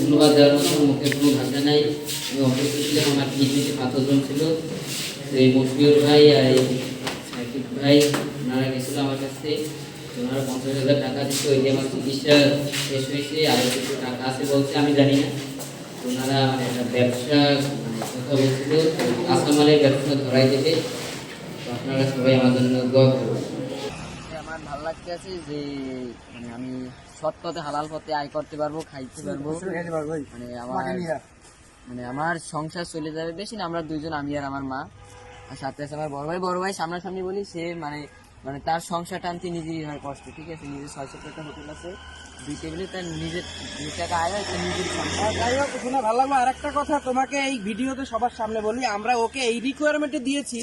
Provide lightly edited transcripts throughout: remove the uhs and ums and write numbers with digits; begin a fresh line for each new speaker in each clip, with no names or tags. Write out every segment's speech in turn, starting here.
ধন্যবাদ দেওয়ার মতো আমার মুখে কোনো ভাষা নাই। আমি অসুস্থ ছিলাম, আমার কিডনিতে পাথর জমছিল। এই মশফিউর ভাই আর এই সাকিব ভাই ওনারা গেছিলো আমার কাছে, ওনারা 50,000 টাকা দিচ্ছে। ওই যে আমার চিকিৎসা শেষ হয়েছে, আরও কিছু টাকা আছে বলছে, আমি জানি না। ওনারা মানে একটা ব্যবসা কথা বলছিল, কাঁচামালের ব্যবসা ধরাই দেবে। তো আপনারা সবাই আমার জন্য দোয়া করবেন। আমার ভালো লাগতে আছে যে মানে আমি সৎ পথে হালাল পথে আয় করতে পারবো, খাইতে পারবো, মানে আমার সংসার চলে যাবে। বেশি না, আমরা দুইজন, আমি আর আমার মা, আর সাথে আছে আমার বড় ভাই সামনাসামনি বলি, সে মানে তার সংসার টানতে নিজেরই হয় কষ্ট, ঠিক আছে। নিজের 600 টাকা হোটেল আছে, 2 টেবিলে, তার নিজের 2 টাকা আয় হয়, নিজের সংসার।
যাই হোক, শুনে ভালো লাগলো। আর একটা কথা তোমাকে এই ভিডিওতে সবার সামনে বলি, আমরা ওকে এই রিকোয়ারমেন্টে দিয়েছি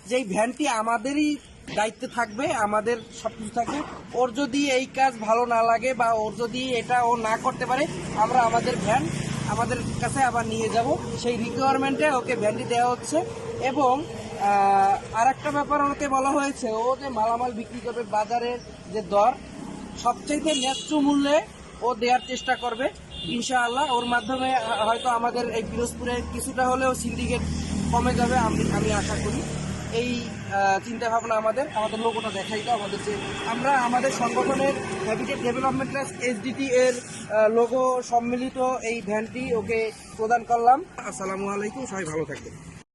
যে এই ভ্যানটি আমাদেরই দায়িত্বে থাকবে, আমাদের সবকিছু থাকবে। ওর যদি এই কাজ ভালো না লাগে বা ওর যদি এটা ও না করতে পারে, আমরা আমাদের ভ্যান আমাদের কাছে আবার নিয়ে যাব। সেই রিকোয়ারমেন্টে ওকে ভ্যানটি দেওয়া হচ্ছে। এবং আর একটা ব্যাপার ওকে বলা হয়েছে, ও যে মালামাল বিক্রি করবে, বাজারের যে দর সবচাইতে ন্যায্য মূল্যে ও দেওয়ার চেষ্টা করবে ইনশাআল্লাহ। ওর মাধ্যমে হয়তো আমাদের এই পিরোজপুরে কিছুটা হলেও সিন্ডিকেট কমে যাবে, আমি আশা করি। এই চিন্তা ভাবনা আমাদের লোগোটা দেখাই তো, আমাদের যে আমরা আমাদের সংগঠনের হ্যাবিটেট ডেভেলপমেন্ট ট্রাস্ট HDT এর লোগো সম্মিলিত এই ভ্যানটি ওকে প্রদান করলাম। আসসালামু আলাইকুম, সবাই ভালো থাকবেন।